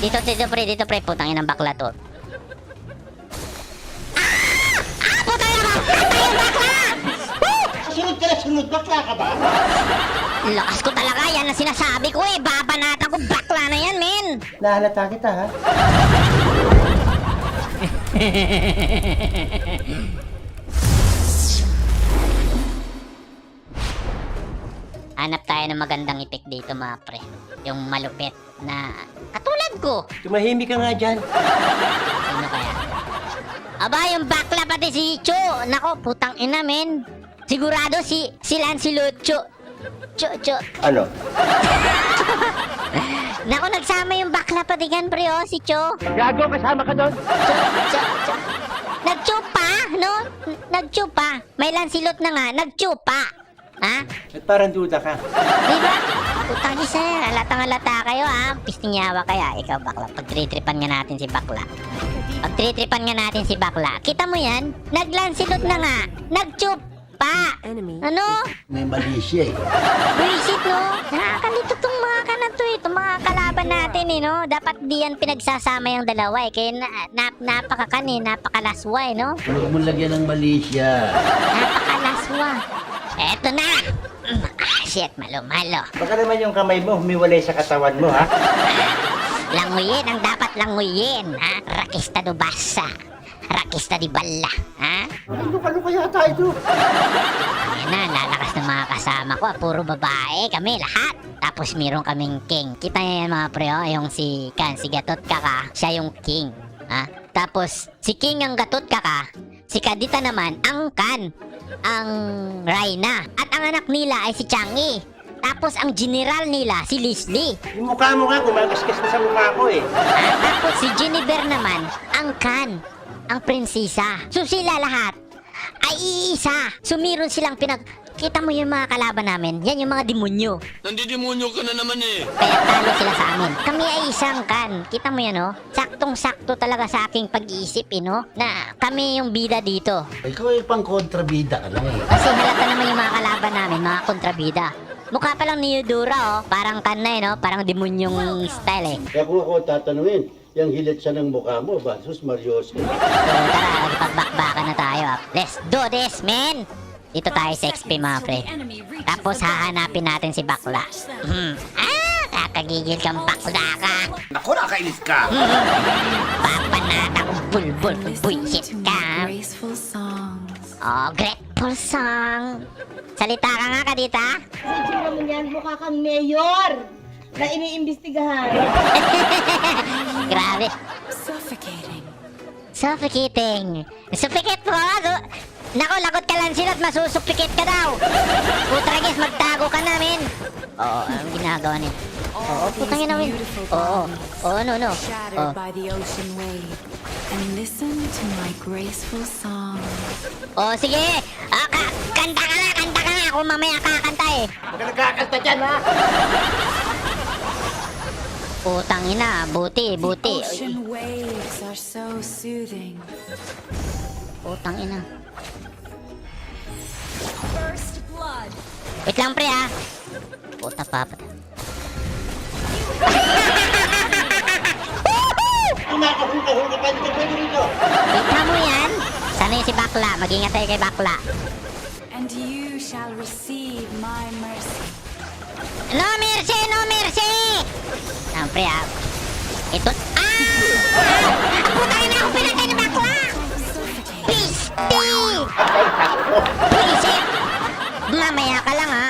Dito pre, putang inang bakla to. Putang ina mo! Yung bakla! Sunod ka na sunod, bakla ka ba? Lakas ko talaga, yan ang sinasabi ko eh. Babanatan ko, bakla na yan, men. Nahalata kita, ha? Hanap tayo ng magandang ipik dito mga pre. Yung malupit na katulad ko. Tumahimik ka nga dyan. Sino kaya? Aba, yung bakla pati si Cho. Nako, putang ina, men. Sigurado si Lancelot. Cho. Ano? Nako, nagsama yung bakla pati gan, pre, oh, si Cho. Gago, kasama ka doon? Cho. Nagchupa, no? Nagchupa. May Lancelot na nga, nagchupa. Ha? At parang duda ka. Diba? Putang isa yan. Halatang-halata kayo, ha? Pistinyawa kaya. Ikaw, bakla. Pag-tritripan nga natin si bakla. Kita mo yan? Naglansilot na nga. Nagchupa. Ano? May mali siya eh. Buisit, no? Nakakalito tong mga kanato eh. Itong mga kalaban natin eh, no? Dapat di yan pinagsasama yung dalawa eh. Kaya napakalaswa eh, no? Huwag mo lagyan ng mali siya. Napakalaswa. Eto na! Shit, malo. Baka naman yung kamay mo humiwalay sa katawan mo, ha? Languyin ang dapat languyin, ha? Rakista do basa. Rakista di balla, ha? Luka-luka yata ito. Ayan na, lalakas ng mga kasama ko. Puro babae kami, lahat. Tapos meron kaming king. Kita niyo yan mga pre, oh, yung si Gatot Kaka. Siya yung king, ha? Tapos, si King ang Gatot Kaka. Si Kadita naman, ang ang Reyna. At ang anak nila ay si Changi. Tapos ang general nila, si Leslie. Yung mukha mo nga, kumakaskas na sa mukha ko eh. Tapos si Jennifer naman, ang ang prinsesa. So sila lahat ay iisa. So meron silang Kita mo yung mga kalaban namin, yan yung mga demonyo. Nandidemonyo ka na naman eh. Kaya talo sila sa amin. Kami ay isang Kita mo yan, no? Saktong-sakto talaga sa aking pag-iisip, no? Na kami yung bida dito. Ikaw ay pang kontrabida ka lang eh. Kasi halata naman yung mga kalaban namin, mga kontrabida. Mukha pa lang ni Eudora, oh. Parang no? Parang demonyong style, eh. Kaya kung ako tatanungin, yung hilit siya ng mukha mo, Basus Marios. So, tara, pagbakbakan na tayo, ah. Let's do this, man! Dito tayo sa XP, mga pre. Tapos hahanapin natin si bakla. Kakagigil kang bakla ka. Naku, nakainis ka. Papanata kong bulbul kung buisit ka. Oh, grateful song. Salita ka nga, Kadita. Sa itsura mo yan, mukha kang mayor na iniimbestigahan. Grabe. Suffocating. Suffocate mo, Nako, lagot ka lang sila at masusupikit ka daw. Putragis, magtago ka namin. Oo, anong ginagawa niya? Oo, putangin namin. Oo, no. Shattered by the ocean wave. And listen to my graceful song. Oh, sige. Kanta ka na. Ako mamaya kakanta eh. Huwag ka nagkakanta dyan, ha? Putang ina, buti. Ocean waves are so soothing. Putang ina. First blood. Wait lang, pre, ha. Puta, papat. Kumakahuli ka, hindi ka pwede rito. Kita mo yan? Sana yung si bakla. Mag-ingat tayo kay bakla. And you shall receive my mercy. No mercy! Pre, ha. Ito. Putang ina, ako pinatay ni bakla! Pisti! Pisit! Mamaya ka lang, ha.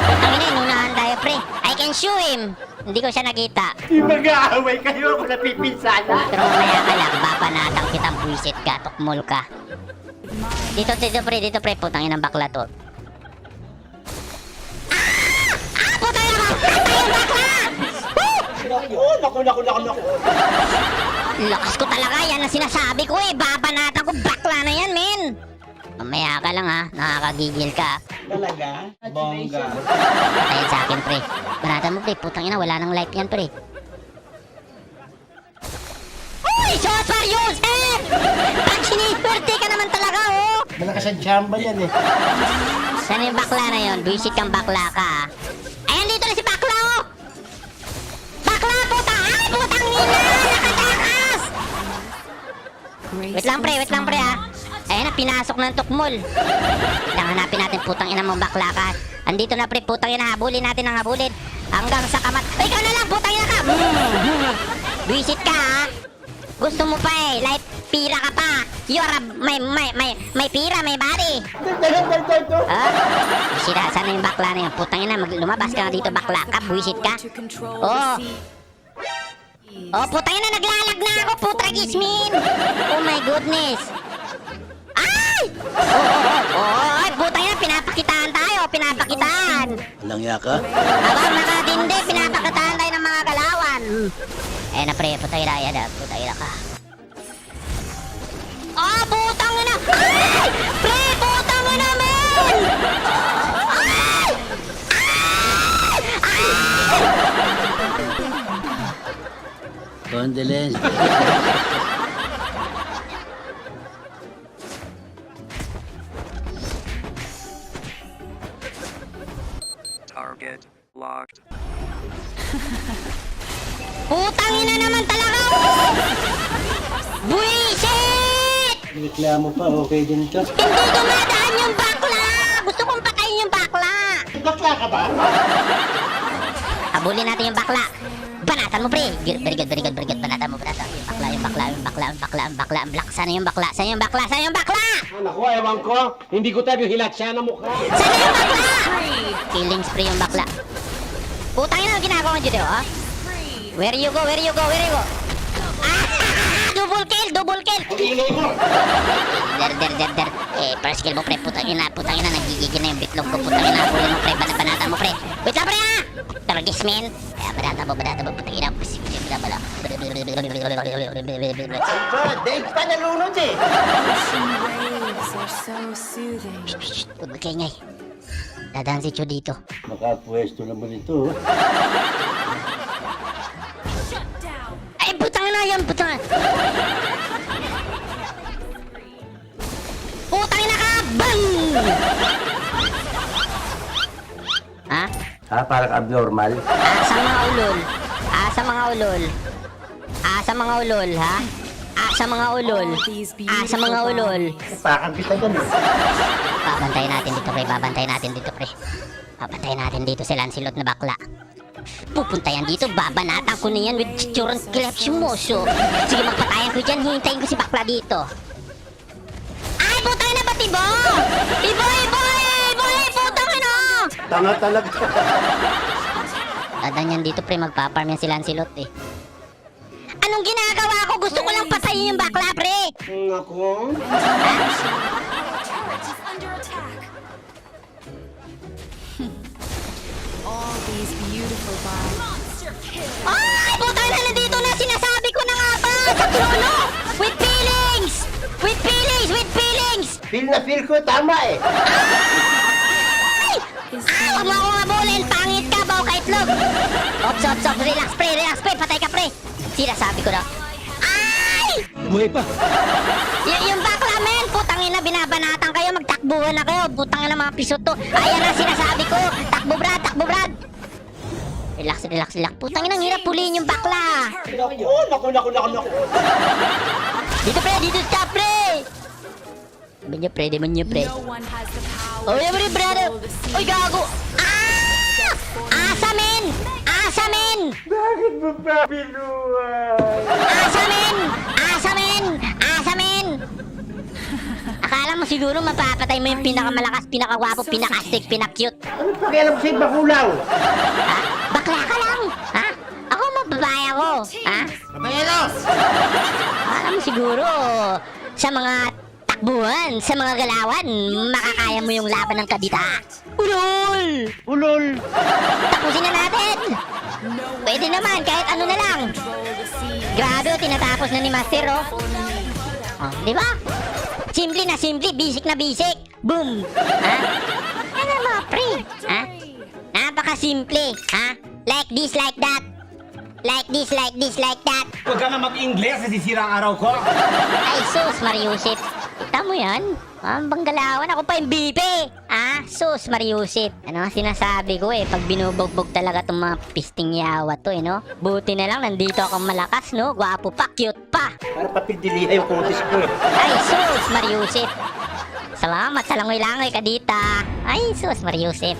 Putang ina, inunahan tayo, pre. I can show him. Hindi ko siya nakita. Di mag-aaway kayo, ako napipinsala. Pero mamaya ka lang, babanatang kitang buwisit ka, tukmol ka. Dito pre, putang ina ng bakla to. Putang ina mo! Patay yung bakla! Naku. Lakas ko talaga, yan ang sinasabi ko eh. Babanatan ko, bakla na yan, men. Mamaya ka lang, ha. Nakakagigil ka. Talaga? Bongga. Patayin sa akin, pre. Banatan mo, pre. Putang ina, wala nang life yan, pre. Uy! Shot for Yusef! Pag siniperte ka naman talaga, oh! Malakas ang chamba yan eh. Saan yung bakla na yun? Buisit kang bakla ka, ha? Ayan, dito na si bakla, oh! Bakla, puta graceful Wait lang pre ha. smile. Ayan na, pinasok ng tukmol. Wait lang, hanapin natin putang ina mong bakla ka. Andito na pre, putang ina, habulin natin ang habulin. Hanggang sa kamat. Ay, ikaw na lang, putang ina ka. Visit ka ha. Gusto mo pa eh, like pira ka pa. You are a, may pira, may body. Ha? Sira, sana yung bakla na yun. Putang ina, lumabas ka na dito bakla ka, buwisit ka. To control Oh. the sea. Oh, putang ina, naglalag na ako, putra gismin. Oh my goodness. Ay! Ay, putang ina, pinapakitaan tayo, pinapakitaan. Walang yaka? Abang nakatindi, pinapakitaan tayo ng mga galawan. Eh na pre, putang ina, yan na, putang ina ka. Ah, putang ina! Ay! Pre, putang ina, men! Ay! Condolence. Target locked. Putang ina naman talaga! Oh! Buisit! Reklamo pa, okay din to. Hindi dumadaan yung bakla! Gusto kong patayin yung bakla! Bakla ka ba? Habulin natin yung bakla. Banatan mo, pre. Very good. Banatan mo. Yung bakla. Ang black. Sana yung bakla. Sana yung bakla! Naku, ewan ko. Hindi ko tayo hilat siya na mukha. Sana yung bakla! Killing spree yung bakla. Putang ina ang ginagawa ko dito, ha? Where you go? Ah! Double kill! Ang ingay mo. Der. First kill mo, pre. Putang ina, nagigigil na yung bitlog ko. Putang ina, habulin mo, pre. Banatan mo, pre. Wait lang, pre, ha? Targis, men. Banatan mo. Putang ina. Dave pa nalunod eh. Ocean waves are so soothing. Huwag magkaingay. Dadaan si Chu dito. Nakapwesto naman ito. Ay, putang ina yan, putang ina. Putang ina ka! Bang! Ha? Ha, parang abnormal. Asa mga ulol, ha? Asa mga ulol. All these beautiful Asa mga ulol. Pakang kita dyan eh. Babantayan natin dito, pre. Babantayan natin dito si Lancelot na bakla. Pupunta yan dito, babanatan ko na yan with chicturon kilepsimoso. Sige, magpatayan ko dyan, hintayin ko si bakla dito. Ay, putang ina, ba't ibo? Ibo, putang ina! Tanga talaga. Dadan yan dito, pre, magpaparm yan si Lancelot eh. Anong ginagawa ko? Gusto ko lang patayin yung bakla, pre! Naku. All these beautiful vibes. Ay, putang ina, nandito na, sinasabi ko na nga ba! Sa trono! With feelings! Feel na feel ko, tama eh. Huwag mo akong habulin! Pangit ka, baw ka itlog! Ops! Relax, pre! Patay ka, pre! Sinasabi ko na. Ay! Buhay pa. Yung bakla, men! Putang ina, binabanatan kayo, magtakbuhan na kayo! Putang ina, mga pisot to! Ayan na, sinasabi ko! Takbo, Brad! Relax. Putang ina, ang hirap pulihin yung bakla! Naku. Dito, ka, pre! Deman niya, pre. No one has the power Oh, yan, to brother! control the sea. Oy, gago! Ah! Asa, men! Bakit mo pa binuhay? Asa, men! Akala mo siguro mapapatay mo yung pinakamalakas, pinakagwapo, pinakastig, pinakcute. Ano pakialam sa'yo bakulaw? Ha? Bakla ka lang! Ha? Ako mababae ako! Ha? Pabayalo! Akala mo siguro sa mga takbuhan, sa mga galawan, makakaya mo yung laban ng kabita. Ulol! Tapusin na natin! Pwede naman, kahit ano na lang. Grabe, tinatapos na ni Master, oh. Oh, di ba? Simple na simple, basic na basic. Boom! Ha? Ano mga pre? Ha? Napaka-simple, ha? Like this, like that. Like this, like that. Huwag ka na mag-Ingles, nasisira ang araw ko. Ay, sus, Mariusip. Kita mo yan? Ang banggalawan, ako pa yung BP. Ah, sus, Mariusip. Ano ang sinasabi ko eh, pag binubugbog talaga itong mga pisting yawa to eh, no? Buti na lang, nandito akong malakas, no? Gwapo pa, cute pa. pa. Para papildiliha yung kutis ko eh. Ay, sus, Mariusip. Salamat sa langoy-langoy ka dita. Ay, sus, Mariusip.